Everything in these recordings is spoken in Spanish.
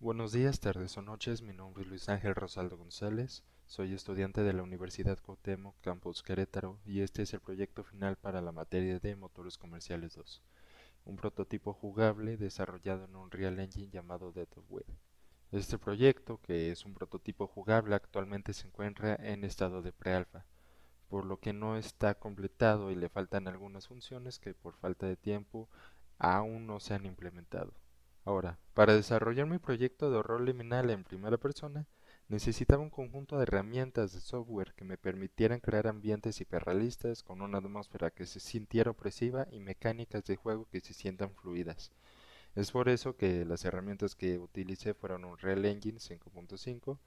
Buenos días, tardes o noches, mi nombre es Luis Ángel Rosaldo González, soy estudiante de la Universidad Cuauhtémoc Campus Querétaro y este es el proyecto final para la materia de Motores Comerciales 2, un prototipo jugable desarrollado en un Real Engine llamado Death of Web. Este proyecto, que es un prototipo jugable, actualmente se encuentra en estado de prealfa, por lo que no está completado y le faltan algunas funciones que por falta de tiempo aún no se han implementado. Ahora, para desarrollar mi proyecto de horror liminal en primera persona, necesitaba un conjunto de herramientas de software que me permitieran crear ambientes hiperrealistas con una atmósfera que se sintiera opresiva y mecánicas de juego que se sientan fluidas. Es por eso que las herramientas que utilicé fueron Unreal Engine 5.5,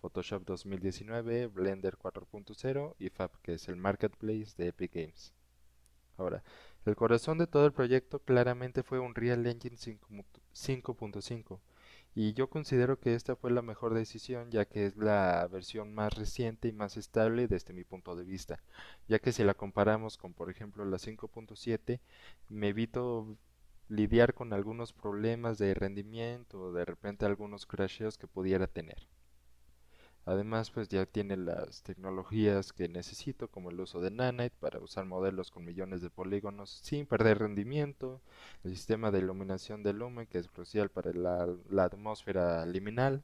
Photoshop 2019, Blender 4.0 y Fab, que es el marketplace de Epic Games. Ahora, el corazón de todo el proyecto claramente fue Unreal Engine 5.5 y yo considero que esta fue la mejor decisión ya que es la versión más reciente y más estable desde mi punto de vista, ya que si la comparamos con por ejemplo la 5.7 me evito lidiar con algunos problemas de rendimiento o de repente algunos crasheos que pudiera tener. Además, pues ya tiene las tecnologías que necesito, como el uso de Nanite para usar modelos con millones de polígonos sin perder rendimiento, el sistema de iluminación de lumen que es crucial para la atmósfera liminal,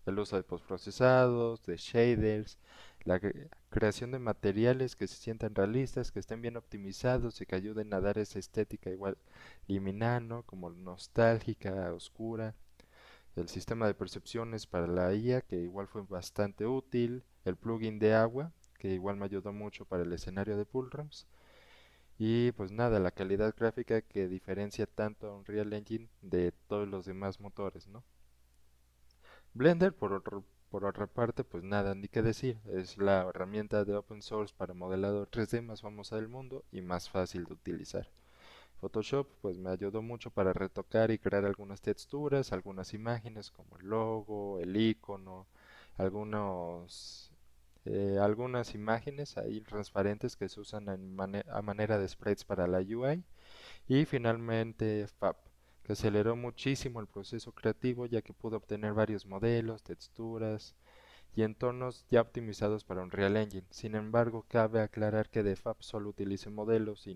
el uso de postprocesados, de shaders, la creación de materiales que se sientan realistas, que estén bien optimizados y que ayuden a dar esa estética igual liminal, ¿no? Como nostálgica, oscura, el sistema de percepciones para la IA, que igual fue bastante útil, el plugin de agua, que igual me ayudó mucho para el escenario de Pool Rooms, y pues nada, la calidad gráfica que diferencia tanto a Unreal Engine de todos los demás motores, ¿no? Blender, por otra parte, pues nada, ni qué decir, es la herramienta de open source para modelado 3D más famosa del mundo y más fácil de utilizar. Photoshop pues me ayudó mucho para retocar y crear algunas texturas, algunas imágenes como el logo, el icono, algunas imágenes ahí transparentes que se usan a manera de sprites para la UI y finalmente Fab, que aceleró muchísimo el proceso creativo ya que pudo obtener varios modelos, texturas, y entornos ya optimizados para Unreal Engine. Sin embargo, cabe aclarar que de Fab solo utilicé modelos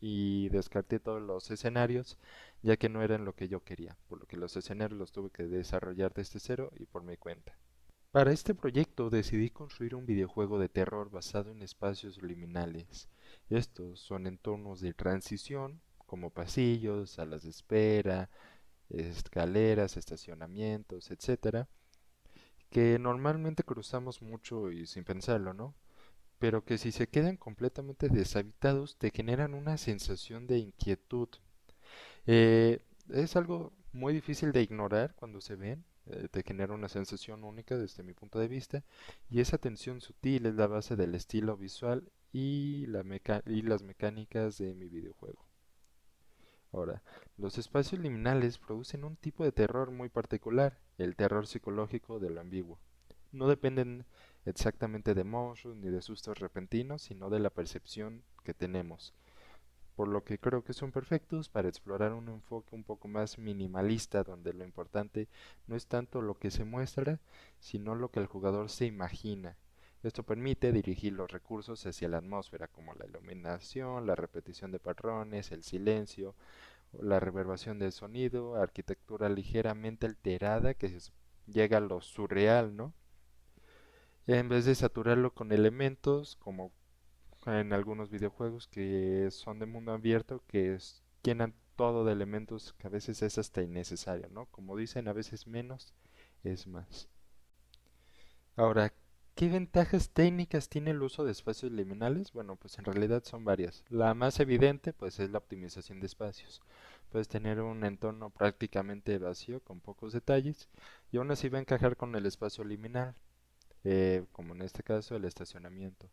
y descarté todos los escenarios, ya que no eran lo que yo quería, por lo que los escenarios los tuve que desarrollar desde cero y por mi cuenta. Para este proyecto decidí construir un videojuego de terror basado en espacios liminales. Estos son entornos de transición, como pasillos, salas de espera, escaleras, estacionamientos, etcétera, que normalmente cruzamos mucho y sin pensarlo, ¿no? Pero que si se quedan completamente deshabitados te generan una sensación de inquietud. Es algo muy difícil de ignorar cuando se ven, te genera una sensación única desde mi punto de vista, y esa tensión sutil es la base del estilo visual y, y las mecánicas de mi videojuego. Ahora, los espacios liminales producen un tipo de terror muy particular, el terror psicológico de lo ambiguo. No dependen exactamente de monstruos ni de sustos repentinos, sino de la percepción que tenemos, por lo que creo que son perfectos para explorar un enfoque un poco más minimalista, donde lo importante no es tanto lo que se muestra, sino lo que el jugador se imagina. Esto permite dirigir los recursos hacia la atmósfera, como la iluminación, la repetición de patrones, el silencio, la reverberación del sonido, arquitectura ligeramente alterada que llega a lo surreal, ¿no? En vez de saturarlo con elementos como en algunos videojuegos que son de mundo abierto llenan todo de elementos que a veces es hasta innecesario, ¿no? Como dicen, a veces menos es más. Ahora, ¿qué ventajas técnicas tiene el uso de espacios liminales? Bueno, pues en realidad son varias. La más evidente, pues es la optimización de espacios. Puedes tener un entorno prácticamente vacío con pocos detalles y aún así va a encajar con el espacio liminal, como en este caso el estacionamiento.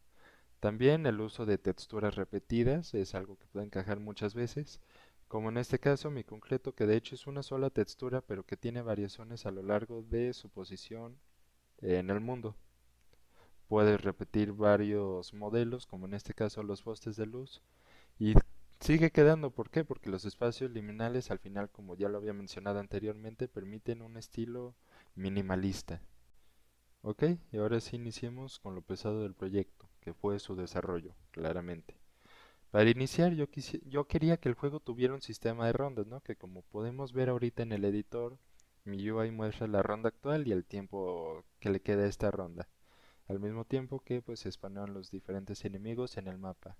También el uso de texturas repetidas es algo que puede encajar muchas veces, como en este caso mi concreto que de hecho es una sola textura pero que tiene variaciones a lo largo de su posición en el mundo. Puedes repetir varios modelos, como en este caso los postes de luz, y sigue quedando. ¿Por qué? Porque los espacios liminales al final, como ya lo había mencionado anteriormente, permiten un estilo minimalista. Ok, y ahora sí iniciemos con lo pesado del proyecto, que fue su desarrollo, claramente. Para iniciar, yo quería que el juego tuviera un sistema de rondas, ¿no? Que como podemos ver ahorita en el editor, mi UI muestra la ronda actual y el tiempo que le queda a esta ronda, al mismo tiempo que pues se spawnean los diferentes enemigos en el mapa.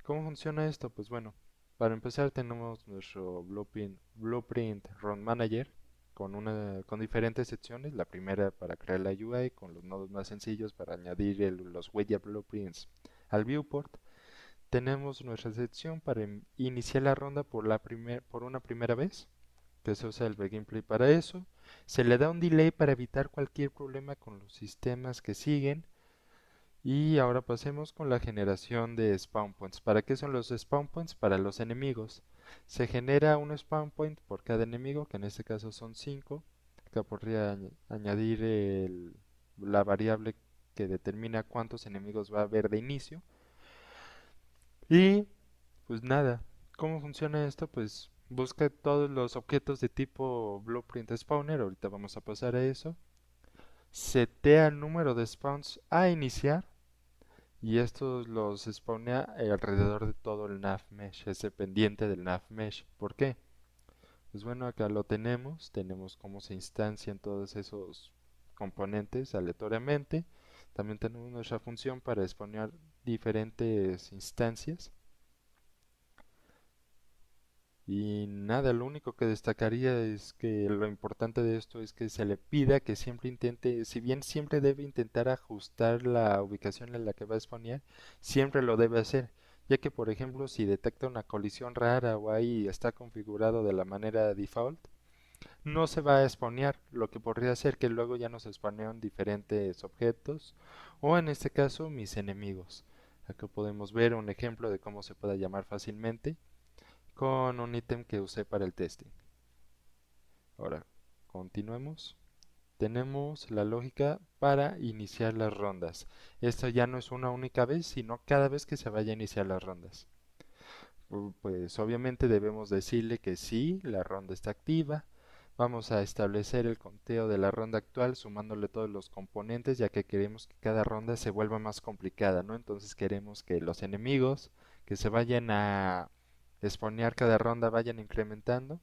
¿Cómo funciona esto? Pues bueno, para empezar tenemos nuestro Blueprint Run Manager con diferentes secciones. La primera para crear la UI con los nodos más sencillos para añadir los widget blueprints al viewport. Tenemos nuestra sección para iniciar la ronda por una primera vez, que se usa el begin play para eso. Se le da un delay para evitar cualquier problema con los sistemas que siguen. Y ahora pasemos con la generación de spawn points. ¿Para qué son los spawn points? Para los enemigos. Se genera un spawn point por cada enemigo, que en este caso son 5. Acá podría añadir la variable que determina cuántos enemigos va a haber de inicio. Y pues nada, ¿cómo funciona esto? Pues busca todos los objetos de tipo Blueprint Spawner. Ahorita vamos a pasar a eso. Setea el número de spawns a iniciar. Y estos los spawnea alrededor de todo el nav mesh, es dependiente del nav mesh. ¿Por qué? Pues bueno, acá lo tenemos cómo se instancian todos esos componentes aleatoriamente. También tenemos nuestra función para spawnear diferentes instancias. Y nada, lo único que destacaría es que lo importante de esto es que se le pida que siempre intente, si bien siempre debe intentar ajustar la ubicación en la que va a spawnear, siempre lo debe hacer, ya que por ejemplo si detecta una colisión rara o ahí está configurado de la manera default, no se va a spawnear, lo que podría hacer que luego ya no se spawnean diferentes objetos o en este caso mis enemigos. Acá podemos ver un ejemplo de cómo se puede llamar fácilmente con un ítem que usé para el testing. Ahora, continuemos. Tenemos la lógica para iniciar las rondas. Esto ya no es una única vez, sino cada vez que se vaya a iniciar las rondas. Pues obviamente debemos decirle que sí, la ronda está activa. Vamos a establecer el conteo de la ronda actual sumándole todos los componentes, ya que queremos que cada ronda se vuelva más complicada, ¿no? Entonces queremos que los enemigos que se vayan a spawnear cada ronda vayan incrementando.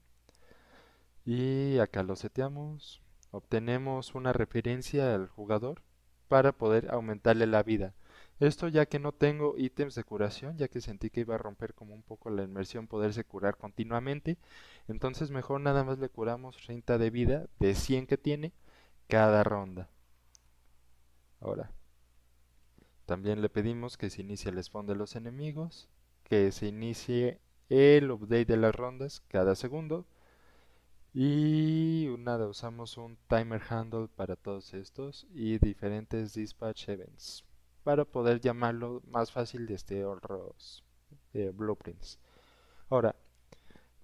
Y acá lo seteamos. Obtenemos una referencia al jugador para poder aumentarle la vida. Esto ya que no tengo ítems de curación, ya que sentí que iba a romper como un poco la inmersión poderse curar continuamente. Entonces mejor nada más le curamos 30 de vida de 100 que tiene cada ronda. Ahora, también le pedimos que se inicie el spawn de los enemigos, que se inicie el update de las rondas cada segundo. Y nada, usamos un timer handle para todos estos y diferentes dispatch events para poder llamarlo más fácil desde otros blueprints. Ahora,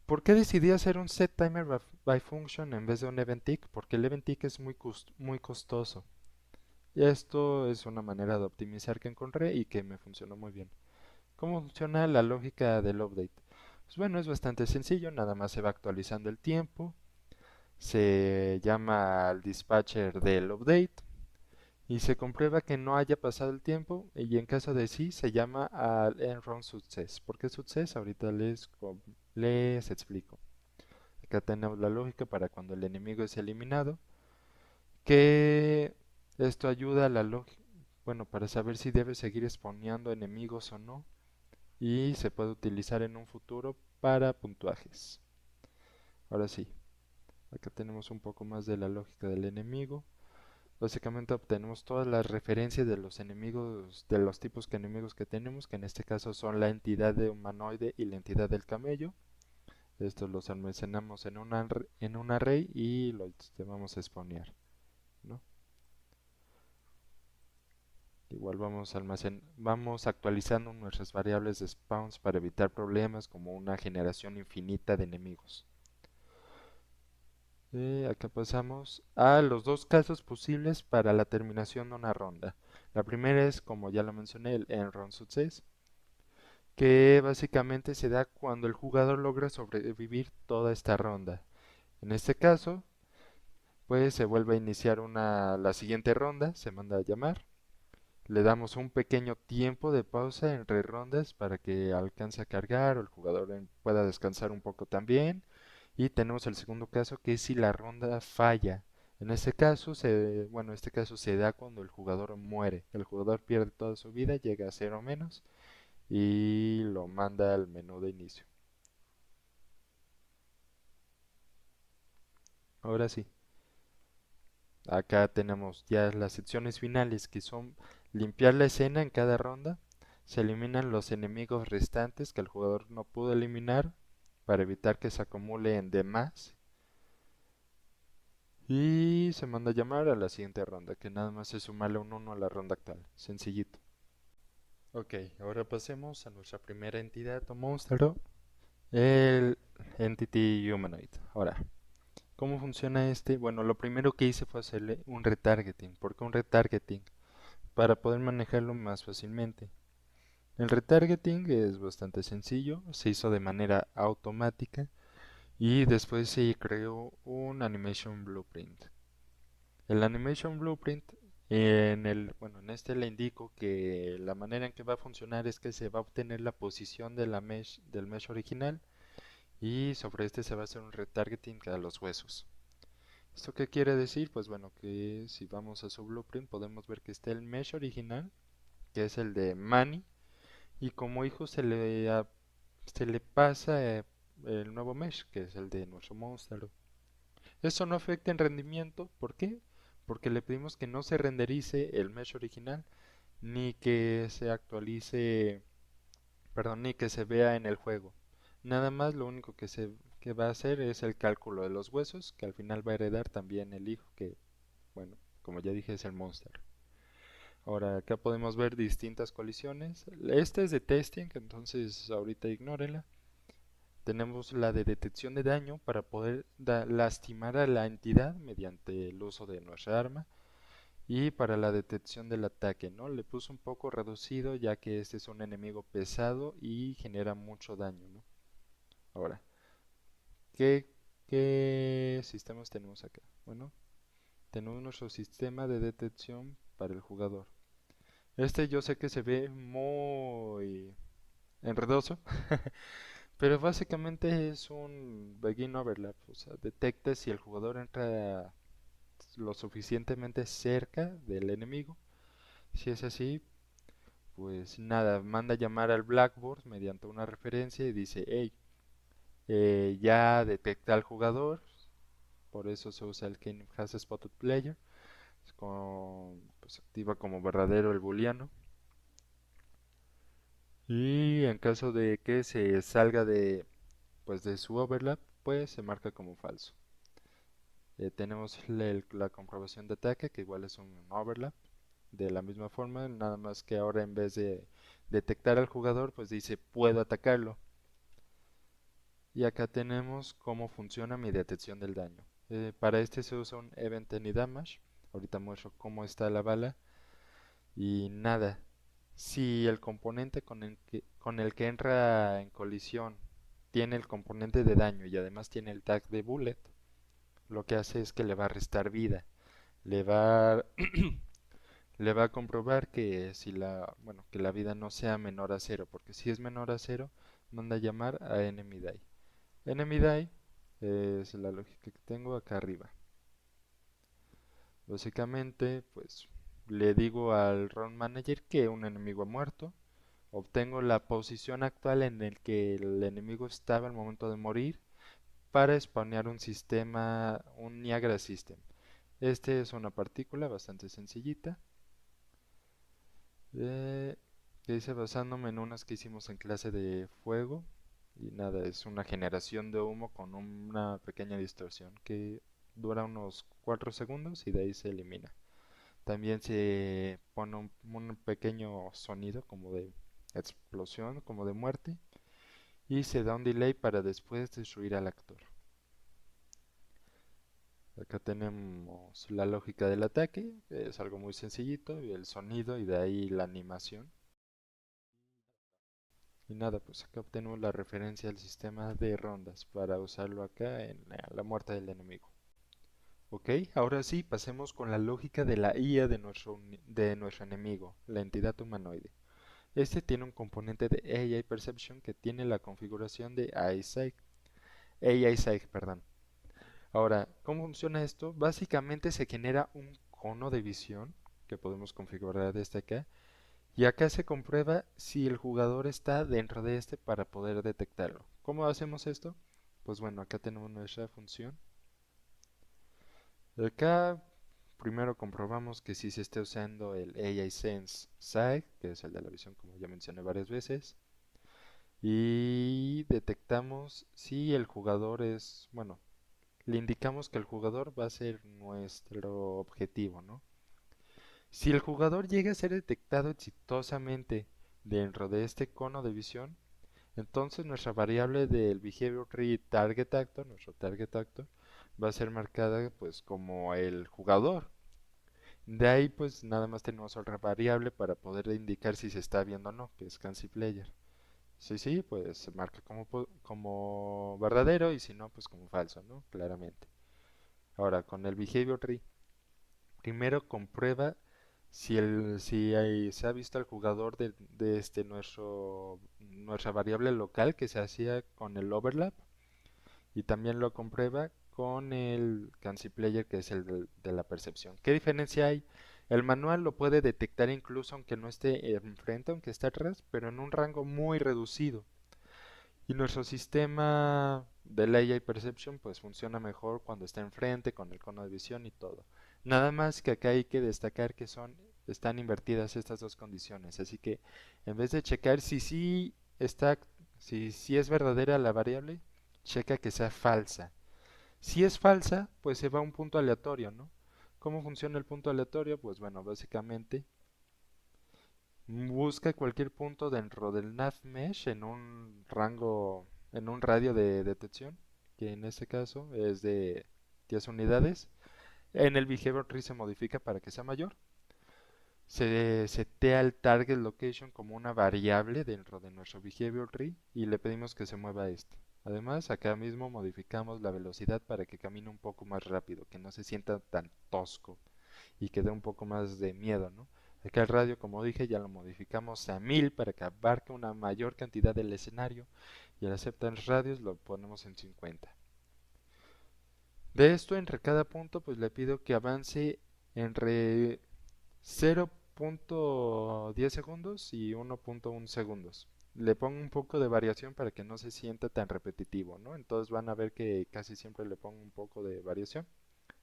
¿por qué decidí hacer un set timer by function en vez de un event tick? Porque el event tick es muy costoso. Y esto es una manera de optimizar que encontré y que me funcionó muy bien. ¿Cómo funciona la lógica del update? Pues bueno, es bastante sencillo, nada más se va actualizando el tiempo, se llama al dispatcher del update y se comprueba que no haya pasado el tiempo y en caso de sí se llama al end run success. ¿Por qué success? Ahorita les explico. Acá tenemos la lógica para cuando el enemigo es eliminado, que esto ayuda a la lógica, bueno, para saber si debe seguir spawneando enemigos o no y se puede utilizar en un futuro para puntuajes. Ahora sí, acá tenemos un poco más de la lógica del enemigo. Básicamente obtenemos todas las referencias de los enemigos, de los tipos de enemigos que tenemos, que en este caso son la entidad de humanoide y la entidad del camello. Estos los almacenamos en un array y los vamos a spawnear, ¿no? Igual vamos actualizando nuestras variables de spawns para evitar problemas como una generación infinita de enemigos. Acá pasamos a los dos casos posibles para la terminación de una ronda. La primera es, como ya lo mencioné, el end run success, que básicamente se da cuando el jugador logra sobrevivir toda esta ronda. En este caso, pues se vuelve a iniciar la siguiente ronda, se manda a llamar. Le damos un pequeño tiempo de pausa entre rondas para que alcance a cargar o el jugador pueda descansar un poco también. Y tenemos el segundo caso que es si la ronda falla. En este caso, este caso se da cuando el jugador muere. El jugador pierde toda su vida, llega a cero menos y lo manda al menú de inicio. Ahora sí, acá tenemos ya las secciones finales que son limpiar la escena en cada ronda. Se eliminan los enemigos restantes que el jugador no pudo eliminar para evitar que se acumulen de más. Y se manda a llamar a la siguiente ronda, que nada más es sumarle un 1 a la ronda actual. Sencillito. Ok, ahora pasemos a nuestra primera entidad o monstruo, el Entity Humanoid. Ahora, ¿cómo funciona este? Bueno, lo primero que hice fue hacerle un retargeting. ¿Por qué un retargeting? Para poder manejarlo más fácilmente. El retargeting es bastante sencillo, se hizo de manera automática y después se creó un Animation Blueprint. El Animation Blueprint, en este le indico que la manera en que va a funcionar es que se va a obtener la posición de del mesh original y sobre este se va a hacer un retargeting a los huesos. ¿Esto qué quiere decir? Pues bueno, que si vamos a su blueprint podemos ver que está el mesh original, que es el de Manny, y como hijo se le pasa el nuevo mesh, que es el de nuestro monstruo. Esto no afecta en rendimiento, ¿por qué? Porque le pedimos que no se renderice el mesh original, ni que se actualice, perdón, ni que se vea en el juego. Nada más lo único que va a hacer es el cálculo de los huesos, que al final va a heredar también el hijo, que, bueno, como ya dije, es el monster. Ahora acá podemos ver distintas colisiones. Esta es de testing, entonces ahorita ignórenla. Tenemos la de detección de daño para poder lastimar a la entidad mediante el uso de nuestra arma. Y para la detección del ataque, ¿no? Le puse un poco reducido ya que este es un enemigo pesado y genera mucho daño, ¿no? Ahora, ¿qué, ¿qué sistemas tenemos acá? Bueno, tenemos nuestro sistema de detección para el jugador. Este yo sé que se ve muy enredoso, pero básicamente es un begin overlap, o sea, detecta si el jugador entra lo suficientemente cerca del enemigo. Si es así, pues nada, manda llamar al Blackboard mediante una referencia y dice, hey, ya detecta al jugador, por eso se usa el Game Has Spotted Player, pues activa como verdadero el booleano. Y en caso de que se salga de su overlap, pues se marca como falso. Tenemos la comprobación de ataque, que igual es un overlap. De la misma forma, nada más que ahora en vez de detectar al jugador, pues dice puedo atacarlo. Y acá tenemos cómo funciona mi detección del daño. Para este se usa un Event Any Damage. Ahorita muestro cómo está la bala. Y nada, si el componente con el que entra en colisión tiene el componente de daño y además tiene el tag de bullet, lo que hace es que le va a restar vida. Le va, le va a comprobar que que la vida no sea menor a cero, porque si es menor a cero, manda a llamar a Enemy Die. Enemy Die es la lógica que tengo acá arriba. Básicamente, pues le digo al Run Manager que un enemigo ha muerto. Obtengo la posición actual en el que el enemigo estaba al momento de morir para spawnear un Niagara System. Este es una partícula bastante sencillita. eh, que hice basándome en unas que hicimos en clase de fuego. Y nada, es una generación de humo con una pequeña distorsión que dura unos 4 segundos y de ahí se elimina. También se pone un pequeño sonido como de explosión, como de muerte, y se da un delay para después destruir al actor. Acá tenemos la lógica del ataque, es algo muy sencillito, y el sonido y de ahí la animación. Y nada, pues acá obtenemos la referencia al sistema de rondas para usarlo acá en la muerte del enemigo. Ok, ahora sí, pasemos con la lógica de la IA de nuestro enemigo, la entidad humanoide. Este tiene un componente de AI Perception que tiene la configuración de AI Psych, perdón. Ahora, ¿cómo funciona esto? Básicamente se genera un cono de visión que podemos configurar desde acá y acá se comprueba si el jugador está dentro de este para poder detectarlo. ¿Cómo hacemos esto? Pues bueno, acá tenemos nuestra función. Acá primero comprobamos que sí se esté usando el AI Sense Psych, que es el de la visión como ya mencioné varias veces. Y detectamos si el jugador es, bueno, le indicamos que el jugador va a ser nuestro objetivo, ¿no? Si el jugador llega a ser detectado exitosamente dentro de este cono de visión, entonces nuestra variable del behavior tree target actor, nuestro target actor, va a ser marcada pues como el jugador. De ahí pues nada más tenemos otra variable para poder indicar si se está viendo o no, que es Cancy Player. Sí, sí, pues se marca como verdadero y si no, pues como falso, ¿no? Claramente. Ahora, con el behavior tree, primero comprueba si se ha visto al jugador de nuestra variable local que se hacía con el overlap y también lo comprueba con el Cancy Player que es el de la percepción. ¿Qué diferencia hay? El manual lo puede detectar incluso aunque no esté enfrente, aunque esté atrás, pero en un rango muy reducido. Y nuestro sistema de ley y perception pues funciona mejor cuando está enfrente con el cono de visión y todo. Nada más que acá hay que destacar que están invertidas estas dos condiciones, así que en vez de checar si sí es verdadera la variable, checa que sea falsa. Si es falsa, pues se va a un punto aleatorio, ¿no? ¿Cómo funciona el punto aleatorio? Pues bueno, básicamente busca cualquier punto dentro del nav mesh en un rango, en un radio de detección, que en este caso es de 10 unidades. En el behavior tree se modifica para que sea mayor. Se setea el target location como una variable dentro de nuestro behavior tree y le pedimos que se mueva a este. Además, acá mismo modificamos la velocidad para que camine un poco más rápido, que no se sienta tan tosco y que dé un poco más de miedo, ¿no? Acá el radio, como dije, ya lo modificamos a 1000 para que abarque una mayor cantidad del escenario y el acceptance radius lo ponemos en 50. De esto, entre cada punto, pues le pido que avance entre 0.10 segundos y 1.1 segundos. Le pongo un poco de variación para que no se sienta tan repetitivo, ¿no? Entonces van a ver que casi siempre le pongo un poco de variación.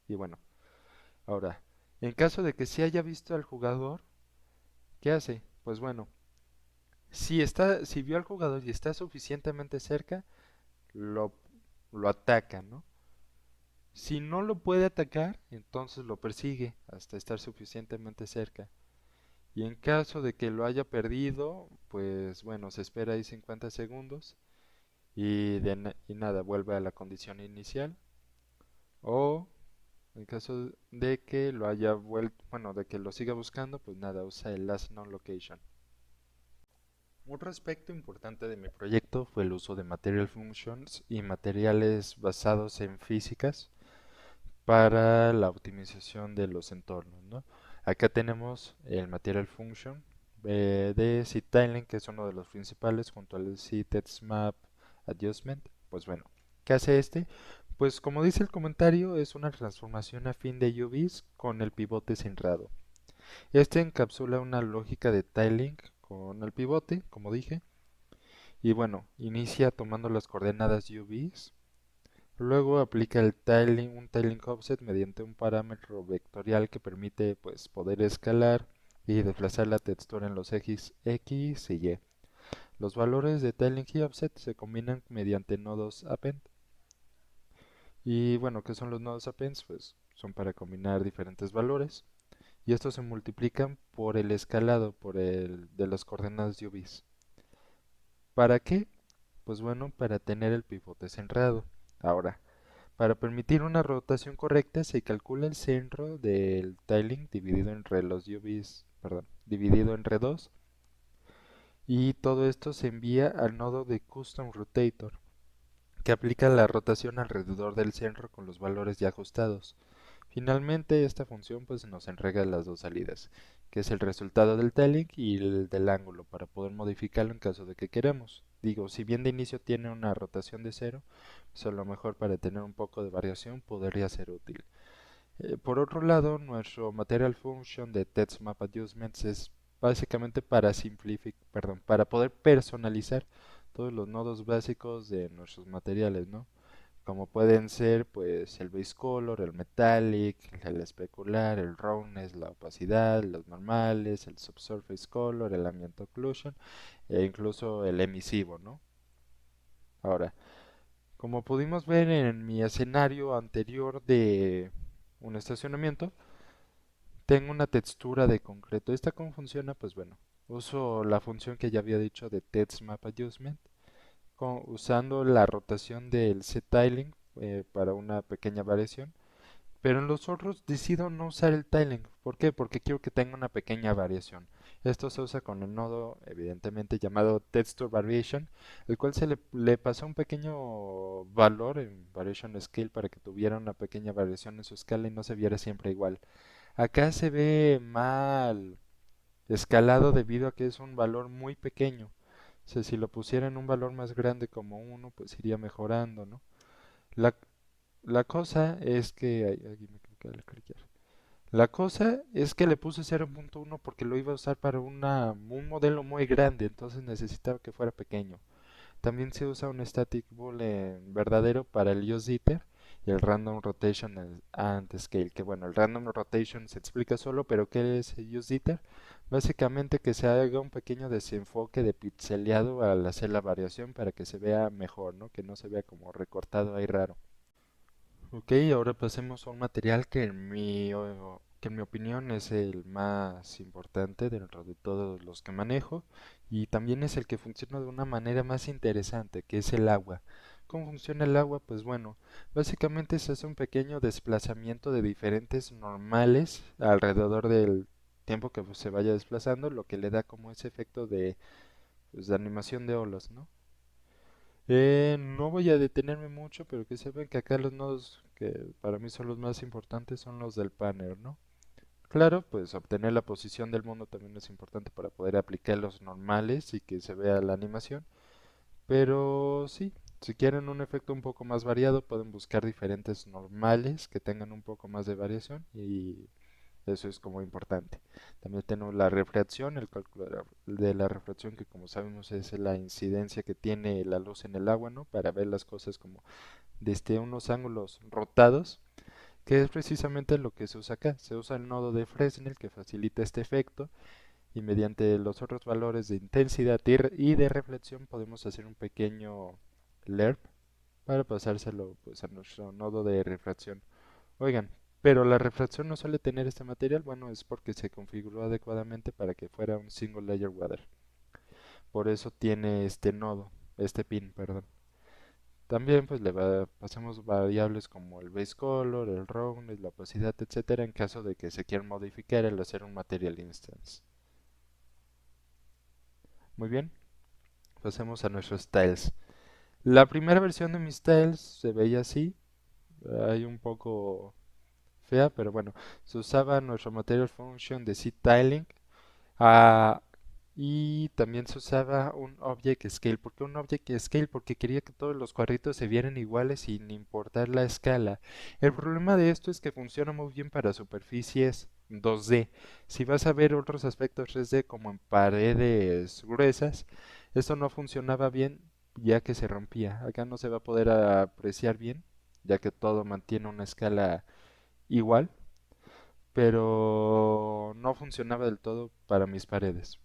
Y bueno, ahora, en caso de que se haya visto al jugador, ¿qué hace? Pues bueno, si vio al jugador y está suficientemente cerca, lo, lo ataca, ¿no? Si no lo puede atacar, entonces lo persigue hasta estar suficientemente cerca. Y en caso de que lo haya perdido, pues bueno, se espera ahí 50 segundos y nada, vuelve a la condición inicial. O en caso de que lo haya vuelto, bueno, de que lo siga buscando, pues nada, usa el last known location. Otro aspecto importante de mi proyecto fue el uso de Material Functions y materiales basados en físicas para la optimización de los entornos, ¿no? Acá tenemos el Material Function de Tiling, que es uno de los principales, junto al Map Adjustment. Pues bueno, ¿qué hace este? Pues como dice el comentario, es una transformación afín de UVs con el pivote centrado. Este encapsula una lógica de tiling con el pivote, como dije, y bueno, inicia tomando las coordenadas UVs. Luego aplica un tiling offset mediante un parámetro vectorial que permite pues poder escalar y desplazar la textura en los ejes X y Y. Los valores de tiling y offset se combinan mediante nodos append. Y bueno, ¿qué son los nodos appends? Pues son para combinar diferentes valores y estos se multiplican por el escalado por el de las coordenadas UVs. ¿Para qué? Pues bueno, para tener el pivote centrado. Ahora, para permitir una rotación correcta se calcula el centro del tiling dividido entre los UVs, perdón, dividido entre 2 y todo esto se envía al nodo de Custom Rotator, que aplica la rotación alrededor del centro con los valores ya ajustados. Finalmente, esta función pues nos entrega las dos salidas, que es el resultado del tiling y el del ángulo, para poder modificarlo en caso de que queramos. Digo, si bien de inicio tiene una rotación de cero, pues a lo mejor para tener un poco de variación podría ser útil. Por otro lado, nuestro Material Function de Text Map Adjustments es básicamente para para poder personalizar todos los nodos básicos de nuestros materiales, ¿no? Como pueden ser pues el base color, el metallic, el especular, el roughness, la opacidad, los normales, el subsurface color, el ambient occlusion e incluso el emisivo, ¿no? Ahora, como pudimos ver en mi escenario anterior de un estacionamiento, tengo una textura de concreto. ¿Esta cómo funciona? Pues bueno, uso la función que ya había dicho de Text Map Adjustment usando la rotación del Z-tiling para una pequeña variación. Pero en los otros decido no usar el tiling. ¿Por qué? Porque quiero que tenga una pequeña variación. Esto se usa con el nodo, evidentemente llamado Texture Variation, el cual le pasó un pequeño valor en Variation Scale para que tuviera una pequeña variación en su escala y no se viera siempre igual. Acá se ve mal escalado debido a que es un valor muy pequeño. O sea, si lo pusiera en un valor más grande como uno, pues iría mejorando, ¿no? La, la cosa es que... aquí me equivoqué al cliquear. La cosa es que le puse 0.1 porque lo iba a usar para un modelo muy grande, entonces necesitaba que fuera pequeño. También se usa un static boolean verdadero para el use jitter y el random rotation and scale, que bueno, el random rotation se explica solo, pero ¿qué es el use jitter? Básicamente que se haga un pequeño desenfoque de pixeleado al hacer la variación para que se vea mejor, ¿no? Que no se vea como recortado ahí raro. Ok, ahora pasemos a un material que en mi opinión es el más importante dentro de todos los que manejo y también es el que funciona de una manera más interesante, que es el agua. ¿Cómo funciona el agua? Pues bueno, básicamente se hace un pequeño desplazamiento de diferentes normales alrededor del tiempo que se vaya desplazando, lo que le da como ese efecto de, pues, de animación de olas, ¿no? No voy a detenerme mucho, pero que sepan que acá los nodos que para mí son los más importantes son los del panel, ¿no? Claro, pues obtener la posición del mundo también es importante para poder aplicar los normales y que se vea la animación. Pero sí, si quieren un efecto un poco más variado, pueden buscar diferentes normales que tengan un poco más de variación y eso es como importante. También tenemos la refracción, el cálculo de la refracción que como sabemos es la incidencia que tiene la luz en el agua, ¿no? Para ver las cosas como desde unos ángulos rotados, que es precisamente lo que se usa acá. Se usa el nodo de Fresnel que facilita este efecto y mediante los otros valores de intensidad y de reflexión podemos hacer un pequeño LERP para pasárselo pues a nuestro nodo de refracción. Oigan, pero la refracción no suele tener este material, bueno, es porque se configuró adecuadamente para que fuera un single layer water. Por eso tiene este nodo, este pin, perdón. También pues pasamos variables como el base color, el roughness, la opacidad, etcétera, en caso de que se quiera modificar el hacer un material instance. Muy bien, pasemos a nuestros styles. La primera versión de mis styles se veía así, hay un poco fea, pero bueno, se usaba nuestro material function de seed tiling. Ah, y también se usaba un Object Scale. ¿Por qué un Object Scale? Porque quería que todos los cuadritos se vieran iguales sin importar la escala. El problema de esto es que funciona muy bien para superficies 2D. Si vas a ver otros aspectos 3D como en paredes gruesas, esto no funcionaba bien ya que se rompía. Acá no se va a poder apreciar bien, ya que todo mantiene una escala igual, pero no funcionaba del todo para mis paredes.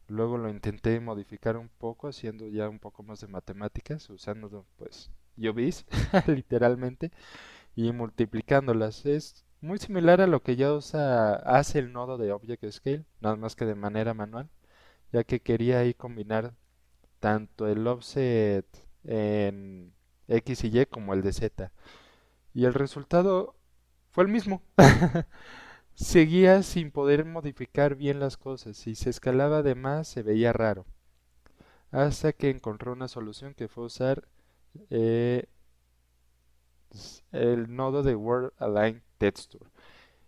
Luego lo intenté modificar un poco, haciendo ya un poco más de matemáticas, usando pues UVs, literalmente, y multiplicándolas. Es muy similar a lo que ya hace el nodo de Object Scale, nada más que de manera manual, ya que quería ahí combinar tanto el offset en X y Y como el de Z. Y el resultado fue el mismo. seguía sin poder modificar bien las cosas. Si se escalaba de más, se veía raro. Hasta que encontré una solución que fue usar eh, el nodo de World Align Texture.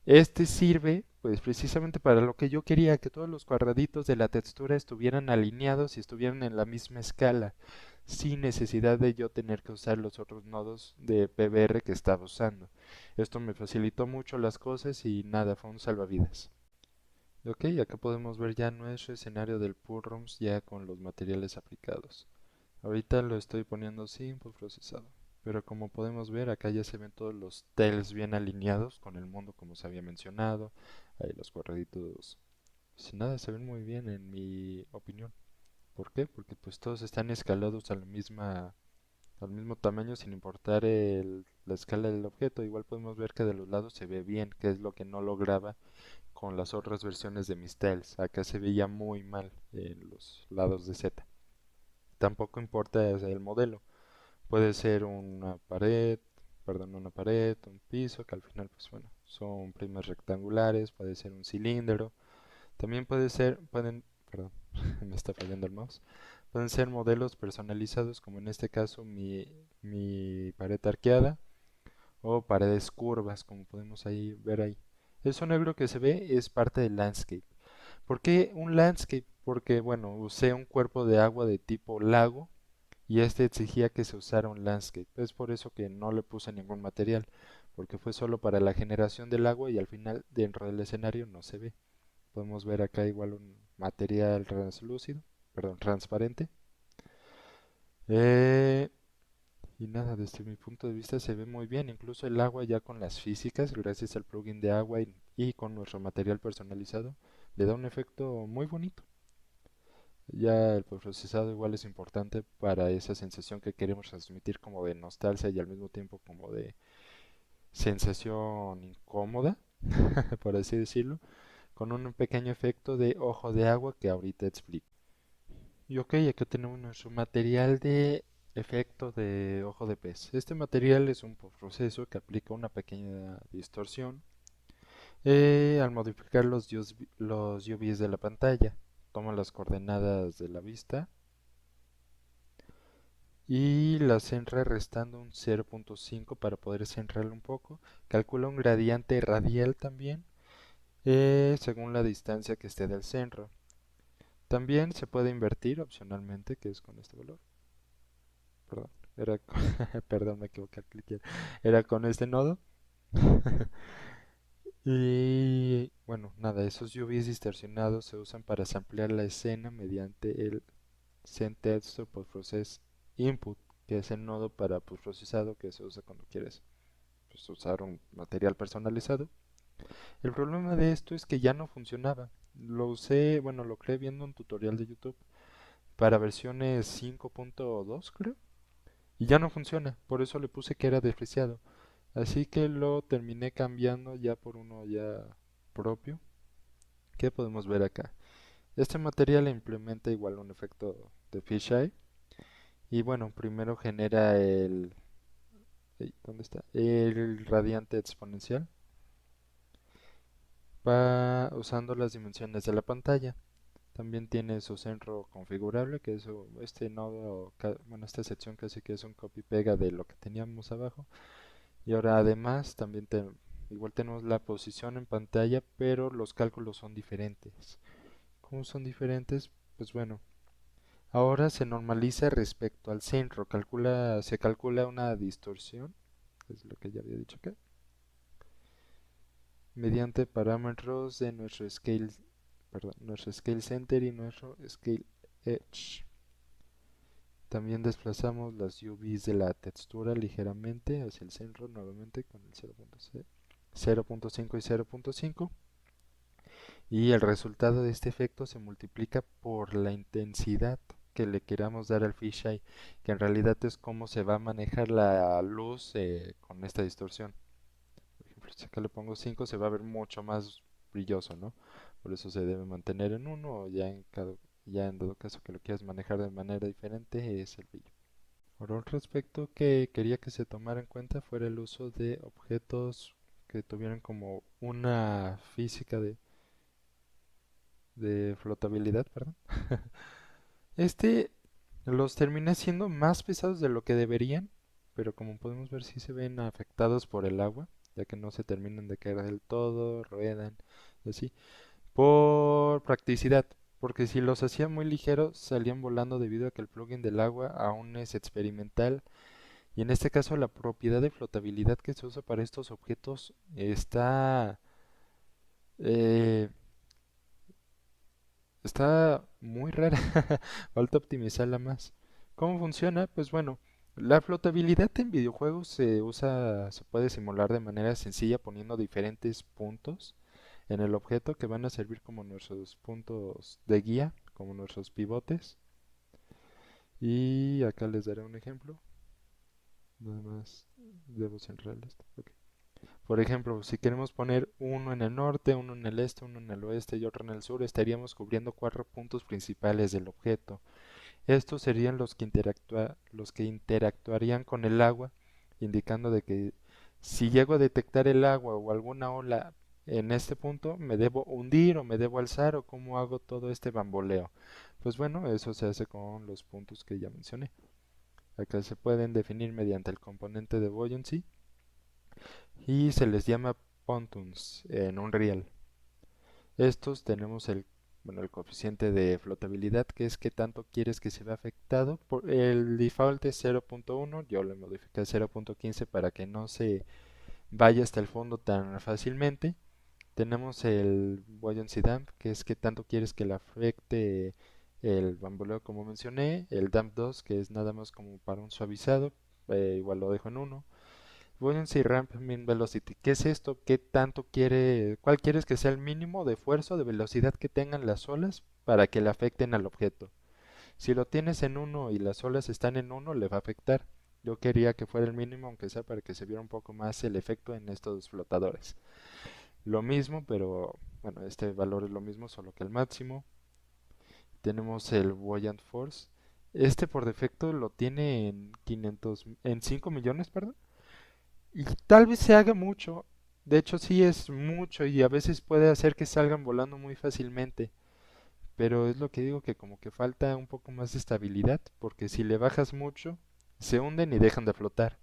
Este sirve pues precisamente para lo que yo quería, que todos los cuadraditos de la textura estuvieran alineados y estuvieran en la misma escala, sin necesidad de yo tener que usar los otros nodos de PBR que estaba usando. Esto me facilitó mucho las cosas y nada, fue un salvavidas. Ok, acá podemos ver ya nuestro escenario del Pool Rooms ya con los materiales aplicados. Ahorita lo estoy poniendo sin procesado. Pero como podemos ver, acá ya se ven todos los tiles bien alineados con el mundo como se había mencionado. Ahí los cuadraditos, sin nada, se ven muy bien en mi opinión. ¿Por qué? Porque pues todos están escalados al mismo tamaño sin importar la escala del objeto. Igual podemos ver que de los lados se ve bien, que es lo que no lograba con las otras versiones de mis tiles. Acá se veía muy mal en los lados de Z. Tampoco importa el modelo. Puede ser una pared, un piso, que al final, pues bueno, son primas rectangulares, puede ser un cilindro, también perdón, me está fallando el mouse, pueden ser modelos personalizados, como en este caso mi pared arqueada, o paredes curvas, como podemos ahí ver ahí. Eso negro que se ve es parte del landscape. ¿Por qué un landscape? Porque, bueno, usé un cuerpo de agua de tipo lago y este exigía que se usara un landscape. Es por eso que no le puse ningún material, porque fue solo para la generación del agua y al final dentro del escenario no se ve. Podemos ver acá igual un material translúcido, perdón, transparente. Eh, y nada, desde mi punto de vista se ve muy bien, incluso el agua ya con las físicas, gracias al plugin de agua y con nuestro material personalizado, le da un efecto muy bonito. Ya el procesado igual es importante para esa sensación que queremos transmitir como de nostalgia y al mismo tiempo como de sensación incómoda, por así decirlo, con un pequeño efecto de ojo de agua que ahorita explico. Y ok, aquí tenemos nuestro material de efecto de ojo de pez. Este material es un proceso que aplica una pequeña distorsión al modificar los UVs de la pantalla. Toma las coordenadas de la vista y la centra restando un 0.5 para poder centrarlo un poco. Calcula un gradiente radial también según la distancia que esté del centro. También se puede invertir opcionalmente, que es con este valor. Perdón, perdón, me equivoqué al cliquear. Era con este nodo. Y bueno, nada, esos UVs distorsionados se usan para samplear la escena mediante el SendTexture Postprocess Input, que es el nodo para postprocesado que se usa cuando quieres pues, usar un material personalizado. El problema de esto es que ya no funcionaba. Lo usé, bueno, lo creé viendo un tutorial de YouTube para versiones 5.2 creo, y ya no funciona, por eso le puse que era despreciado. Así que lo terminé cambiando ya por uno ya propio, que podemos ver acá. Este material implementa igual un efecto de fisheye y bueno, primero genera ¿dónde está? El radiante exponencial usando las dimensiones de la pantalla. También tiene su centro configurable, que es este nodo, bueno, esta sección casi que es un copy pega de lo que teníamos abajo. Y ahora además también igual tenemos la posición en pantalla, pero los cálculos son diferentes. ¿Cómo son diferentes? Pues bueno, ahora se normaliza respecto al centro, se calcula una distorsión, es lo que ya había dicho acá, mediante parámetros de nuestro scale center y nuestro scale edge. También desplazamos las UVs de la textura ligeramente hacia el centro nuevamente con el 0.5 y 0.5 y el resultado de este efecto se multiplica por la intensidad que le queramos dar al fisheye, que en realidad es cómo se va a manejar la luz con esta distorsión. Por ejemplo, si acá le pongo 5 se va a ver mucho más brilloso, ¿no? Por eso se debe mantener en uno o ya en dado caso que lo quieras manejar de manera diferente es el brillo. Por otro aspecto que quería que se tomara en cuenta fuera el uso de objetos que tuvieran como una física de flotabilidad, perdón. Este los termina siendo más pesados de lo que deberían, pero como podemos ver sí se ven afectados por el agua, ya que no se terminan de caer del todo, ruedan y así. Por practicidad, porque si los hacía muy ligeros salían volando debido a que el plugin del agua aún es experimental y en este caso la propiedad de flotabilidad que se usa para estos objetos eh, está muy rara. Falta optimizarla más. ¿Cómo funciona? Pues bueno, la flotabilidad en videojuegos se puede simular de manera sencilla poniendo diferentes puntos en el objeto que van a servir como nuestros puntos de guía, como nuestros pivotes. Y acá les daré un ejemplo. Nada más debo centrar esto. Ok. Por ejemplo, si queremos poner uno en el norte, uno en el este, uno en el oeste y otro en el sur, estaríamos cubriendo cuatro puntos principales del objeto. Estos serían los que interactuarían con el agua, indicando de que si llego a detectar el agua o alguna ola en este punto, me debo hundir o me debo alzar o cómo hago todo este bamboleo. Pues bueno, eso se hace con los puntos que ya mencioné. Acá se pueden definir mediante el componente de buoyancy y se les llama pontoons en un riel. Estos tenemos el coeficiente de flotabilidad, que es que tanto quieres que se vea afectado. El default es 0.1, yo lo modifiqué a 0.15 para que no se vaya hasta el fondo tan fácilmente. Tenemos el buoyancy damp, que es que tanto quieres que le afecte el bamboleo como mencioné. El damp 2, que es nada más como para un suavizado, igual lo dejo en 1. Buoyancy Ramp Mean Velocity. ¿Qué es esto? ¿Cuál quieres que sea el mínimo de fuerza o de velocidad que tengan las olas para que le afecten al objeto? Si lo tienes en uno y las olas están en uno, le va a afectar. Yo quería que fuera el mínimo, aunque sea para que se viera un poco más el efecto en estos flotadores. Lo mismo, pero bueno, este valor es lo mismo, solo que el máximo. Tenemos el Buoyant Force. Este por defecto lo tiene en 5 millones, perdón. Y tal vez se haga mucho, de hecho sí es mucho y a veces puede hacer que salgan volando muy fácilmente, pero es lo que digo que como que falta un poco más de estabilidad, porque si le bajas mucho, se hunden y dejan de flotar.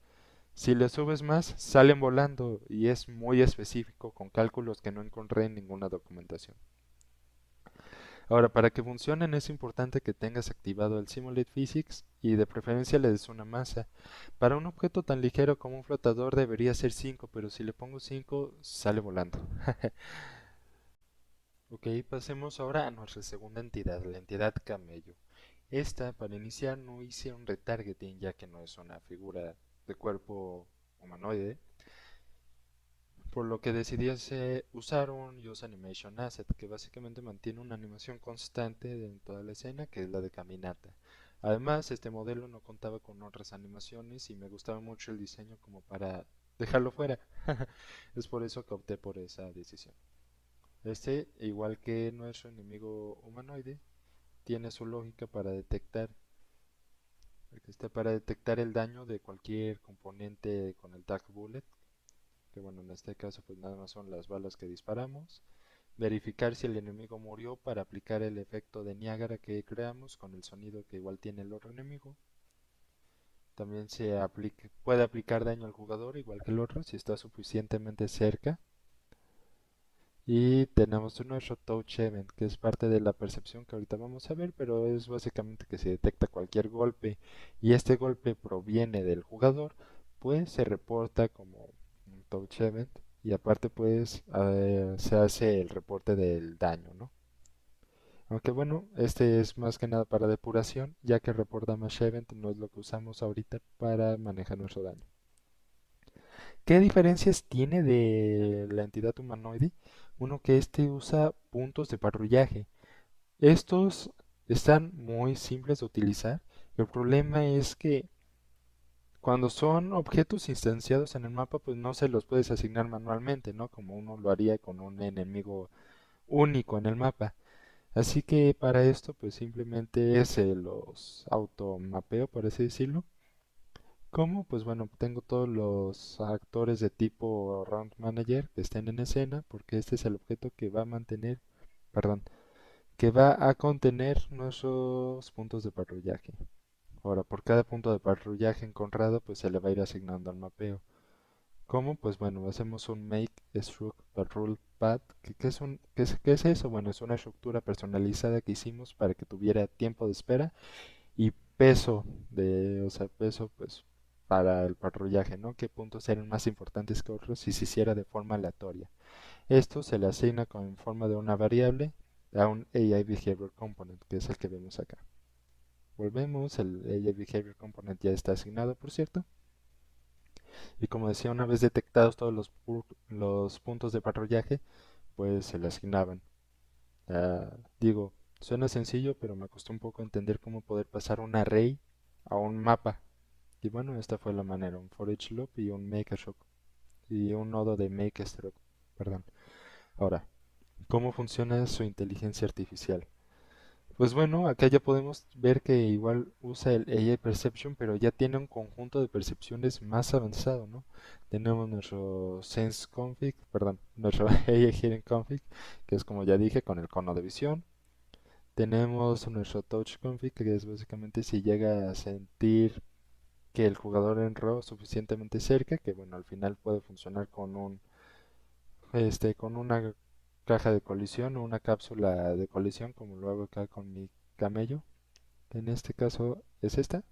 Si le subes más, salen volando y es muy específico con cálculos que no encontré en ninguna documentación. Ahora, para que funcionen es importante que tengas activado el Simulate Physics y de preferencia le des una masa. Para un objeto tan ligero como un flotador debería ser 5, pero si le pongo 5 sale volando. Ok, pasemos ahora a nuestra segunda entidad, la entidad camello. Esta, para iniciar, no hice un retargeting ya que no es una figura de cuerpo humanoide, por lo que decidí usar un Use Animation Asset que básicamente mantiene una animación constante en toda la escena, que es la de caminata. Además, este modelo no contaba con otras animaciones y me gustaba mucho el diseño como para dejarlo fuera. Es por eso que opté por esa decisión. Este, igual que nuestro enemigo humanoide, tiene su lógica para detectar el daño de cualquier componente con el tag bullet, que bueno, en este caso pues nada más son las balas que disparamos. Verificar si el enemigo murió para aplicar el efecto de Niágara que creamos con el sonido que igual tiene el otro enemigo. También puede aplicar daño al jugador igual que el otro si está suficientemente cerca. Y tenemos nuestro Touch Event, que es parte de la percepción que ahorita vamos a ver, pero es básicamente que si detecta cualquier golpe y este golpe proviene del jugador, pues se reporta como un Touch Event y aparte pues se hace el reporte del daño, ¿no? Aunque bueno, este es más que nada para depuración, ya que reporta Damage Event no es lo que usamos ahorita para manejar nuestro daño. ¿Qué diferencias tiene de la entidad humanoide? Uno que este usa puntos de patrullaje. Estos están muy simples de utilizar. El problema es que cuando son objetos instanciados en el mapa, pues no se los puedes asignar manualmente, ¿no? Como uno lo haría con un enemigo único en el mapa. Así que para esto, pues simplemente se los automapeo, por así decirlo. ¿Cómo? Pues bueno, tengo todos los actores de tipo Round Manager que estén en escena, porque este es el objeto que va a mantener, perdón, que va a contener nuestros puntos de patrullaje. Ahora, por cada punto de patrullaje encontrado, pues se le va a ir asignando al mapeo. ¿Cómo? Pues bueno, hacemos un make struct patrol path. ¿Qué es eso? Bueno, es una estructura personalizada que hicimos para que tuviera tiempo de espera y peso o sea, peso pues para el patrullaje, ¿no? ¿Qué puntos eran más importantes que otros si se hiciera de forma aleatoria? Esto se le asigna en forma de una variable a un AI Behavior Component, que es el que vemos acá. Volvemos, el AI Behavior Component ya está asignado, por cierto. Y como decía, una vez detectados todos los puntos de patrullaje, pues se le asignaban. Ah, digo, suena sencillo, pero me costó un poco entender cómo poder pasar un array a un mapa. Y bueno, esta fue la manera, un for each loop y un make struct y un nodo de make struct, perdón. Ahora, ¿cómo funciona su inteligencia artificial? Pues bueno, acá ya podemos ver que igual usa el AI Perception, pero ya tiene un conjunto de percepciones más avanzado, ¿no? Tenemos nuestro Sense Config, perdón, nuestro AI Hearing Config, que es como ya dije, con el cono de visión. Tenemos nuestro Touch Config, que es básicamente si llega a sentir que el jugador entró suficientemente cerca, que bueno, al final puede funcionar con con una caja de colisión o una cápsula de colisión, como lo hago acá con mi camello. En este caso es esta.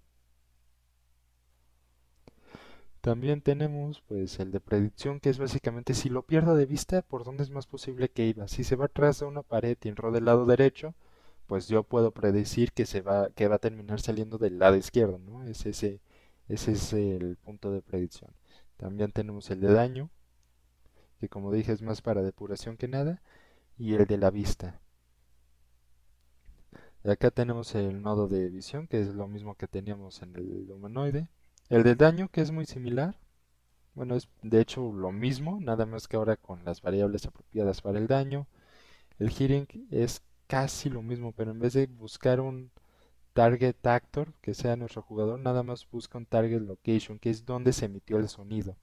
También tenemos pues el de predicción, que es básicamente si lo pierdo de vista, por dónde es más posible que iba. Si se va atrás de una pared y entró del lado derecho, pues yo puedo predecir que va a terminar saliendo del lado izquierdo, ¿no? Ese es el punto de predicción. También tenemos el de daño, que como dije es más para depuración que nada, y el de la vista. Y acá tenemos el nodo de visión, que es lo mismo que teníamos en el humanoide. El de daño, que es muy similar. Bueno, es de hecho lo mismo, nada más que ahora con las variables apropiadas para el daño. El hearing es casi lo mismo, pero en vez de buscar un target actor, que sea nuestro jugador, nada más busca un target location, que es donde se emitió el sonido.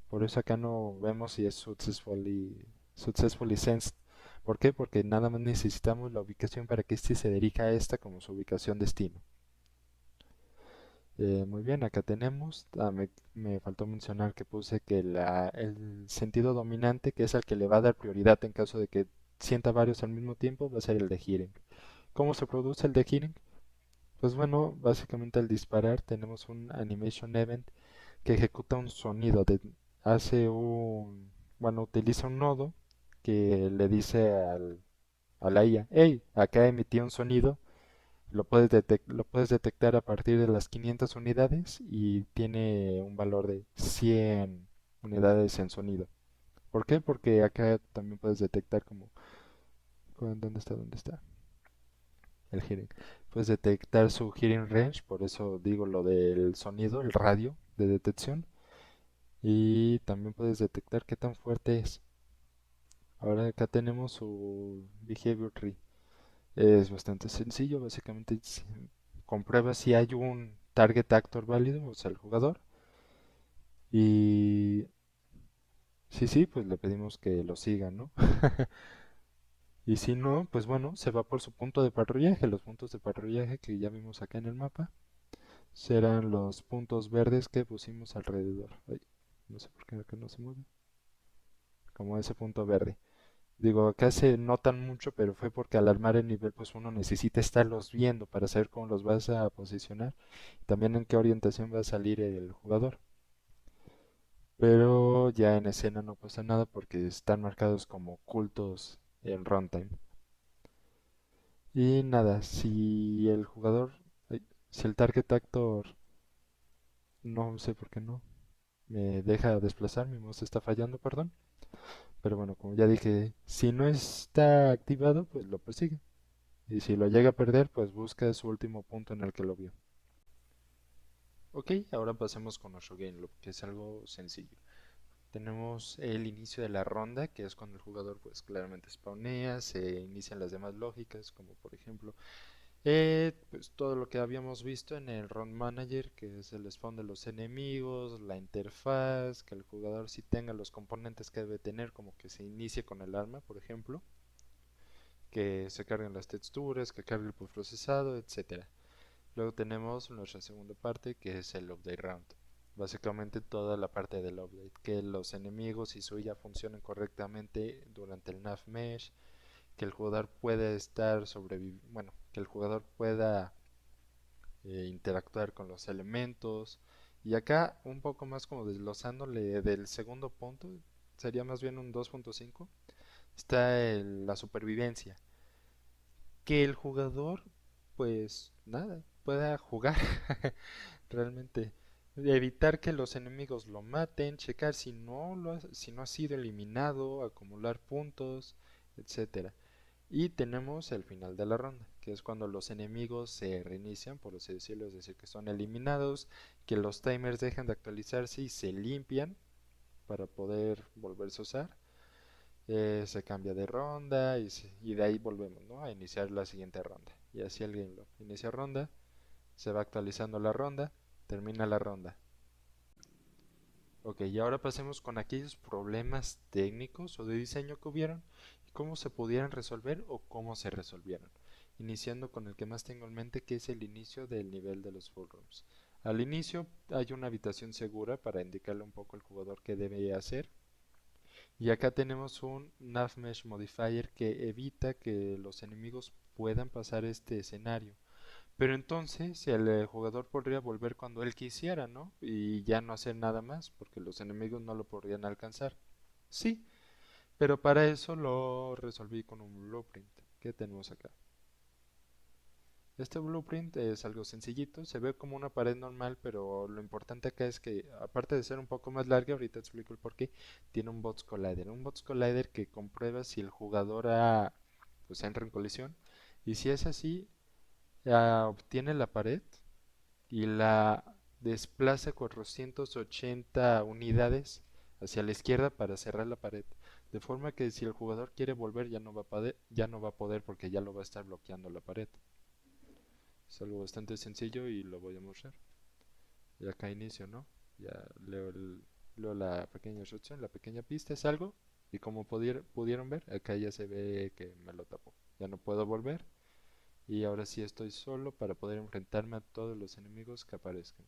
Por eso acá no vemos si es successfully sensed. ¿Por qué? Porque nada más necesitamos la ubicación para que este se dirija a esta como su ubicación destino. Muy bien, acá tenemos. Me faltó mencionar que puse que el sentido dominante, que es el que le va a dar prioridad en caso de que sienta varios al mismo tiempo, va a ser el de hearing. ¿Cómo se produce el de hearing? Pues bueno, básicamente al disparar tenemos un animation event que ejecuta un sonido, hace bueno, utiliza un nodo que le dice a la IA, hey, acá emití un sonido, lo puedes detectar a partir de las 500 unidades y tiene un valor de 100 unidades en sonido. ¿Por qué? Porque acá también puedes detectar ¿dónde está? ¿Dónde está? El hearing. Puedes detectar su hearing range, por eso digo lo del sonido, el radio de detección. Y también puedes detectar qué tan fuerte es. Ahora acá tenemos su behavior tree. Es bastante sencillo, básicamente comprueba si hay un target actor válido, o sea, el jugador. Y si sí, pues le pedimos que lo siga, ¿no? Y si no, pues bueno, se va por su punto de patrullaje. Los puntos de patrullaje que ya vimos acá en el mapa serán los puntos verdes que pusimos alrededor. Ay, no sé por qué acá no se mueve. Como ese punto verde. Digo, acá se notan mucho, pero fue porque al armar el nivel, pues uno necesita estarlos viendo para saber cómo los vas a posicionar. También en qué orientación va a salir el jugador. Pero ya en escena no pasa nada porque están marcados como ocultos en runtime. Y nada, si el jugador, ay, si el target actor, no sé por qué no, me deja desplazar, mi mouse está fallando, perdón. Pero bueno, como ya dije, si no está activado, pues lo persigue. Y si lo llega a perder, pues busca su último punto en el que lo vio. Ok, ahora pasemos con nuestro game loop, que es algo sencillo. Tenemos el inicio de la ronda, que es cuando el jugador pues claramente spawnea, se inician las demás lógicas, como por ejemplo Pues todo lo que habíamos visto en el Run Manager, que es el spawn de los enemigos, la interfaz, que el jugador sí tenga los componentes que debe tener, como que se inicie con el arma, por ejemplo, que se carguen las texturas, que cargue el procesado, etcétera. Luego tenemos nuestra segunda parte, que es el Update Round. Básicamente toda la parte del update, que los enemigos y su IA funcionen correctamente durante el nav mesh, que el jugador pueda estar bueno, que el jugador pueda interactuar con los elementos. Y acá un poco más como desglosándole del segundo punto, sería más bien un 2.5, está la supervivencia. Que el jugador, pues nada, pueda jugar realmente. Evitar que los enemigos lo maten, checar si no ha sido eliminado, acumular puntos, etcétera. Y tenemos el final de la ronda, que es cuando los enemigos se reinician, por así decirlo, es decir, que son eliminados, que los timers dejan de actualizarse y se limpian para poder volverse a usar. Se cambia de ronda y de ahí volvemos, ¿no?, a iniciar la siguiente ronda. Y así el game loop. Inicia ronda, se va actualizando la ronda, termina la ronda. Ok, y ahora pasemos con aquellos problemas técnicos o de diseño que hubieron y cómo se pudieran resolver o cómo se resolvieron. Iniciando con el que más tengo en mente, que es el inicio del nivel de los full rooms. Al inicio hay una habitación segura para indicarle un poco al jugador qué debe hacer. Y acá tenemos un nav mesh modifier que evita que los enemigos puedan pasar este escenario. Pero entonces el jugador podría volver cuando él quisiera, ¿no? Y ya no hacer nada más, porque los enemigos no lo podrían alcanzar. Sí, pero para eso lo resolví con un blueprint que tenemos acá. Este blueprint es algo sencillito, se ve como una pared normal, pero lo importante acá es que, aparte de ser un poco más larga, ahorita explico el por qué, tiene un Bots Collider. Un Bots Collider que comprueba si el jugador pues entra en colisión, y si es así, obtiene la pared y la desplaza 480 unidades hacia la izquierda para cerrar la pared. De forma que si el jugador quiere volver ya no va a poder porque ya lo va a estar bloqueando la pared. Es algo bastante sencillo y lo voy a mostrar. Y acá inicio, ¿no? Ya leo la pequeña instrucción, la pequeña pista es algo. Y como pudieron ver, acá ya se ve que me lo tapó. Ya no puedo volver. Y ahora sí estoy solo para poder enfrentarme a todos los enemigos que aparezcan.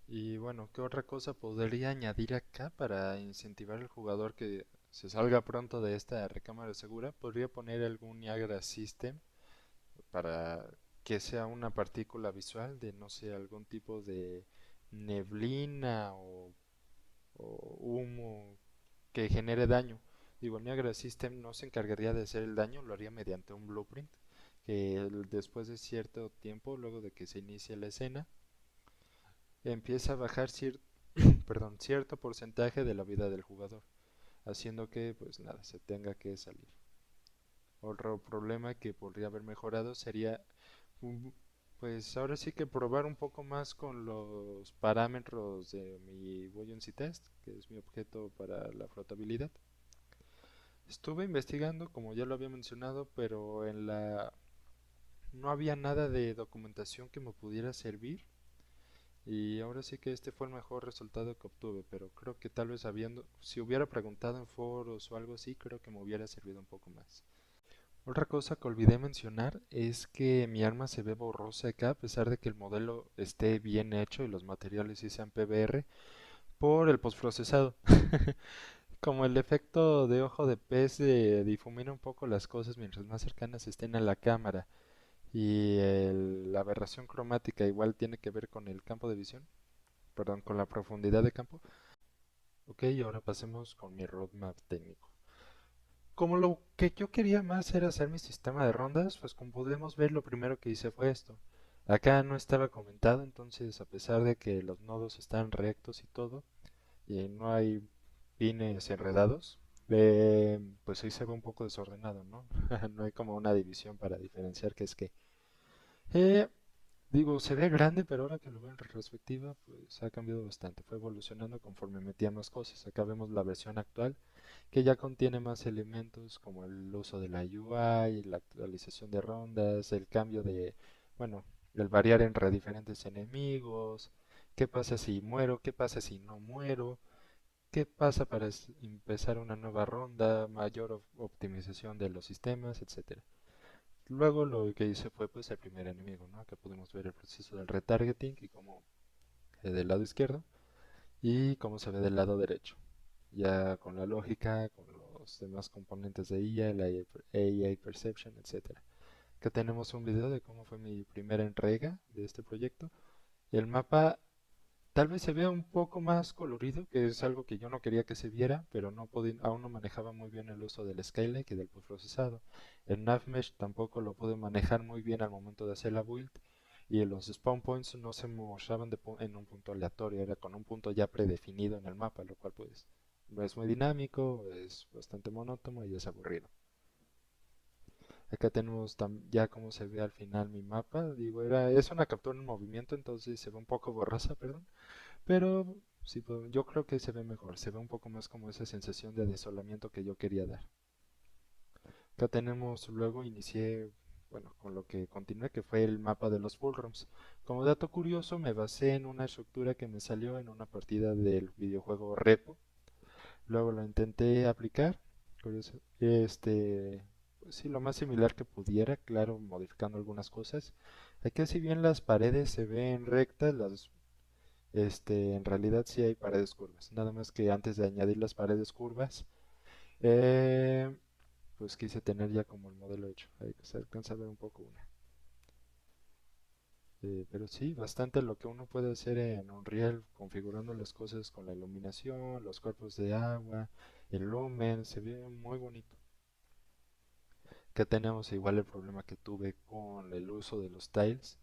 Y bueno, ¿qué otra cosa podría añadir acá para incentivar al jugador que se salga pronto de esta recámara segura? Podría poner algún Niagara System para que sea una partícula visual de, no sé, algún tipo de neblina o humo que genere daño. Digo, el Niagara System no se encargaría de hacer el daño, lo haría mediante un blueprint que después de cierto tiempo, luego de que se inicie la escena, empieza a bajar perdón, cierto porcentaje de la vida del jugador, haciendo que, pues nada, se tenga que salir. Otro problema que podría haber mejorado sería, mm, pues ahora sí que probar un poco más con los parámetros de mi buoyancy test, que es mi objeto para la flotabilidad. Estuve investigando, como ya lo había mencionado, pero no había nada de documentación que me pudiera servir. Y ahora sí que este fue el mejor resultado que obtuve, pero creo que tal vez si hubiera preguntado en foros o algo así, creo que me hubiera servido un poco más. Otra cosa que olvidé mencionar es que mi arma se ve borrosa acá, a pesar de que el modelo esté bien hecho y los materiales sí sean PBR, por el postprocesado. Como el efecto de ojo de pez difumina un poco las cosas mientras más cercanas estén a la cámara, y la aberración cromática igual tiene que ver con el campo de visión, perdón, con la profundidad de campo. Ok, ahora pasemos con mi roadmap técnico. Como lo que yo quería más era hacer mi sistema de rondas, pues como podemos ver, lo primero que hice fue esto. Acá no estaba comentado, entonces a pesar de que los nodos están rectos y todo, y no hay pines enredados, pues ahí se ve un poco desordenado, ¿no? No hay como una división para diferenciar qué es qué. Eh, Digo, se ve grande, pero ahora que lo veo en retrospectiva, pues ha cambiado bastante. Fue evolucionando conforme metía más cosas. Acá vemos la versión actual. que ya contiene más elementos como el uso de la UI, la actualización de rondas, el cambio de, bueno, el variar entre diferentes enemigos, qué pasa si muero, qué pasa si no muero, qué pasa para empezar una nueva ronda, mayor optimización de los sistemas, etcétera. Luego lo que hice fue pues el primer enemigo, ¿no? Acá pudimos ver el proceso del retargeting y cómo del lado izquierdo y cómo se ve del lado derecho. Ya con la lógica, con los demás componentes de IA, el AI Perception, etcétera. Acá tenemos un video de cómo fue mi primera entrega de este proyecto. El mapa tal vez se vea un poco más colorido, que es algo que yo no quería que se viera, pero no aún no manejaba muy bien el uso del Skylake y del postprocesado. El NavMesh tampoco lo pude manejar muy bien al momento de hacer la build, y los spawn points no se mostraban en un punto aleatorio, era con un punto ya predefinido en el mapa, lo cual pues no es muy dinámico, es bastante monótono y es aburrido. Acá tenemos ya cómo se ve al final mi mapa. Digo, es una captura en movimiento, entonces se ve un poco borrosa, perdón. Pero sí, yo creo que se ve mejor, se ve un poco más como esa sensación de desolamiento que yo quería dar. Acá tenemos, luego inicié, bueno, con lo que continué, que fue el mapa de los bullrooms. Como dato curioso, me basé en una estructura que me salió en una partida del videojuego Repo. Luego lo intenté aplicar, curioso, pues sí, lo más similar que pudiera, claro, modificando algunas cosas. Aquí si bien las paredes se ven rectas, en realidad sí hay paredes curvas. Nada más que antes de añadir las paredes curvas, eh, pues quise tener ya como el modelo hecho. Ahí se alcanza a ver un poco una. Pero sí, bastante lo que uno puede hacer en Unreal, configurando las cosas con la iluminación, los cuerpos de agua, el lumen, se ve muy bonito. Acá tenemos igual el problema que tuve con el uso de los tiles.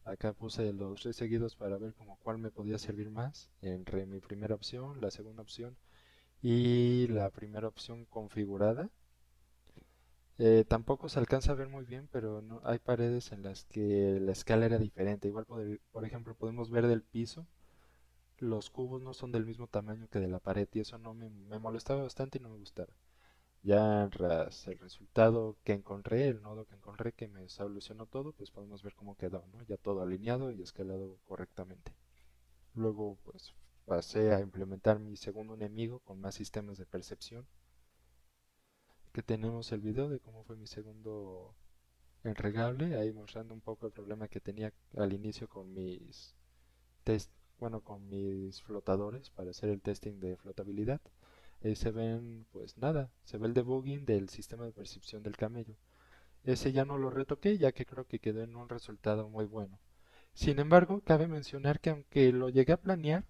Acá puse los tres seguidos para ver como cuál me podía servir más entre mi primera opción, la segunda opción y la primera opción configurada. Tampoco se alcanza a ver muy bien, pero hay paredes en las que la escala era diferente. Igual, por ejemplo, podemos ver del piso, los cubos no son del mismo tamaño que de la pared y eso no me molestaba bastante y no me gustaba. Ya tras el resultado que encontré, el nodo que encontré que me solucionó todo, pues podemos ver cómo quedó, ¿no? Ya todo alineado y escalado correctamente. Luego, pues pasé a implementar mi segundo enemigo con más sistemas de percepción, que tenemos el video de cómo fue mi segundo entregable, ahí mostrando un poco el problema que tenía al inicio con mis test, bueno, con mis flotadores para hacer el testing de flotabilidad. Se ven, pues nada, se ve el debugging del sistema de percepción del camello. Ese ya no lo retoqué, ya que creo que quedó en un resultado muy bueno. Sin embargo, cabe mencionar que aunque lo llegué a planear,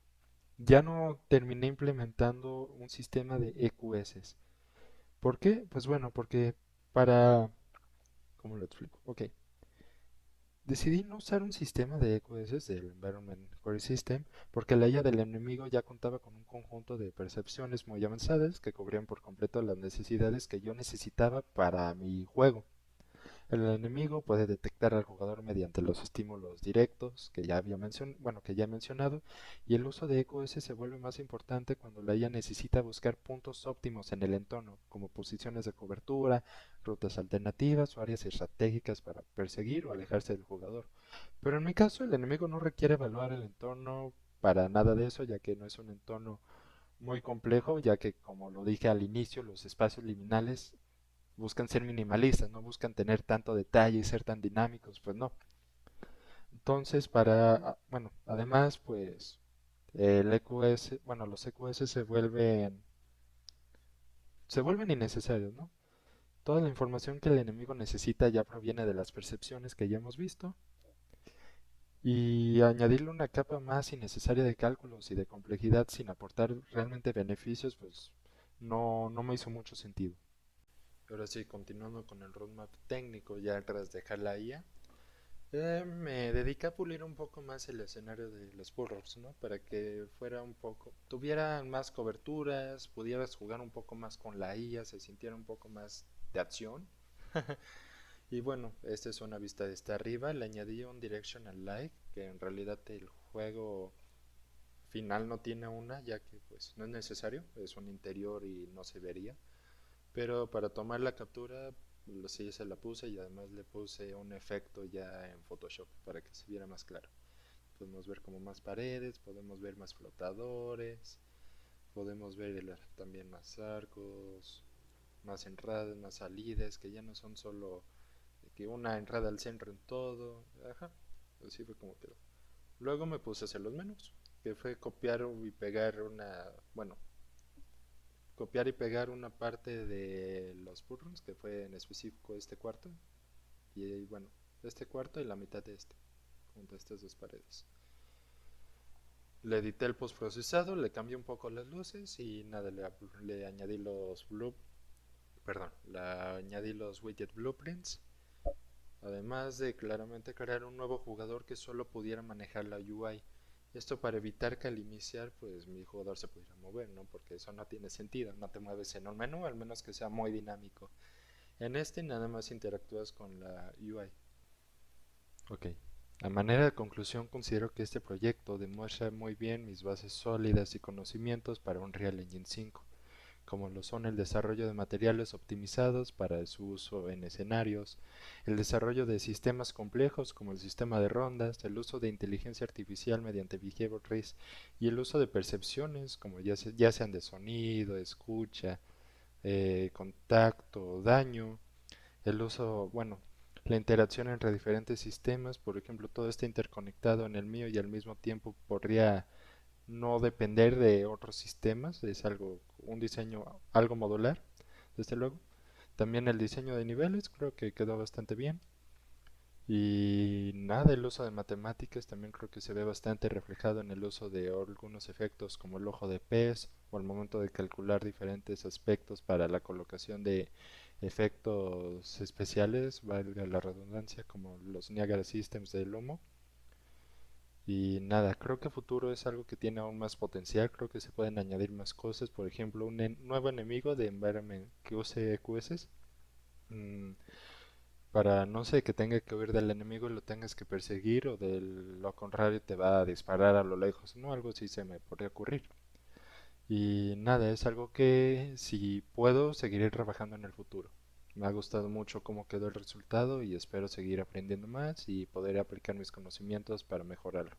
ya no terminé implementando un sistema de EQS. ¿Por qué? Pues bueno, porque para... ¿Cómo lo explico? Ok. Decidí no usar un sistema de EQS del Environment Query System porque la IA del enemigo ya contaba con un conjunto de percepciones muy avanzadas que cubrían por completo las necesidades que yo necesitaba para mi juego. El enemigo puede detectar al jugador mediante los estímulos directos que ya bueno, que ya he mencionado, y el uso de EQS se vuelve más importante cuando la IA necesita buscar puntos óptimos en el entorno, como posiciones de cobertura, rutas alternativas o áreas estratégicas para perseguir o alejarse del jugador. Pero en mi caso, el enemigo no requiere evaluar el entorno para nada de eso, ya que no es un entorno muy complejo, ya que como lo dije al inicio, los espacios liminales buscan ser minimalistas, no buscan tener tanto detalle y ser tan dinámicos, pues no. Entonces, bueno, además, pues el EQS, bueno, los EQS se vuelven innecesarios, ¿no? Toda la información que el enemigo necesita ya proviene de las percepciones que ya hemos visto y añadirle una capa más innecesaria de cálculos y de complejidad sin aportar realmente beneficios, pues no me hizo mucho sentido. Ahora sí, continuando con el roadmap técnico, ya tras dejar la IA, me dediqué a pulir un poco más el escenario de los burros, ¿no? Para que fuera un poco, tuvieran más coberturas, pudieras jugar un poco más con la IA, se sintiera un poco más de acción. Y bueno, esta es una vista desde arriba, le añadí un Directional Light, que en realidad el juego final no tiene una, ya que pues no es necesario, es un interior y no se vería. Pero para tomar la captura, sí se la puse y además le puse un efecto ya en Photoshop para que se viera más claro. Podemos ver como más paredes, podemos ver más flotadores, podemos ver también más arcos, más entradas, más salidas, que ya no son solo de que una entrada al centro en todo. Ajá, así fue como quedó. Luego me puse a hacer los menús, que fue copiar y pegar bueno, copiar y pegar una parte de los purrons, que fue en específico este cuarto, y bueno, este cuarto y la mitad de este, junto a estas dos paredes. Le edité el postprocesado, le cambié un poco las luces y nada, le añadí le añadí los widget blueprints, además de claramente crear un nuevo jugador que solo pudiera manejar la UI. Esto para evitar que al iniciar pues mi jugador se pudiera mover, ¿no? Porque eso no tiene sentido, no te mueves en un menú, al menos que sea muy dinámico. En este nada más interactúas con la UI. Ok. A manera de conclusión, considero que este proyecto demuestra muy bien mis bases sólidas y conocimientos para Unreal Engine 5, como lo son el desarrollo de materiales optimizados para su uso en escenarios, el desarrollo de sistemas complejos como el sistema de rondas, el uso de inteligencia artificial mediante Behavior Trees y el uso de percepciones como ya sean de sonido, escucha, contacto, daño, el uso, bueno, la interacción entre diferentes sistemas, por ejemplo, todo está interconectado en el mío y al mismo tiempo podría no depender de otros sistemas, es algo, un diseño algo modular, desde luego. También el diseño de niveles creo que quedó bastante bien. Y nada, el uso de matemáticas también creo que se ve bastante reflejado en el uso de algunos efectos como el ojo de pez o al momento de calcular diferentes aspectos para la colocación de efectos especiales, valga la redundancia, como los Niagara Systems del humo. Y nada, creo que a futuro es algo que tiene aún más potencial, creo que se pueden añadir más cosas, por ejemplo, un nuevo enemigo de environment que use QS, mm, para no sé, que tenga que huir del enemigo y lo tengas que perseguir o de lo contrario te va a disparar a lo lejos, no, algo así se me podría ocurrir. Y nada, es algo que si puedo seguiré trabajando en el futuro. Me ha gustado mucho cómo quedó el resultado y espero seguir aprendiendo más y poder aplicar mis conocimientos para mejorarlo.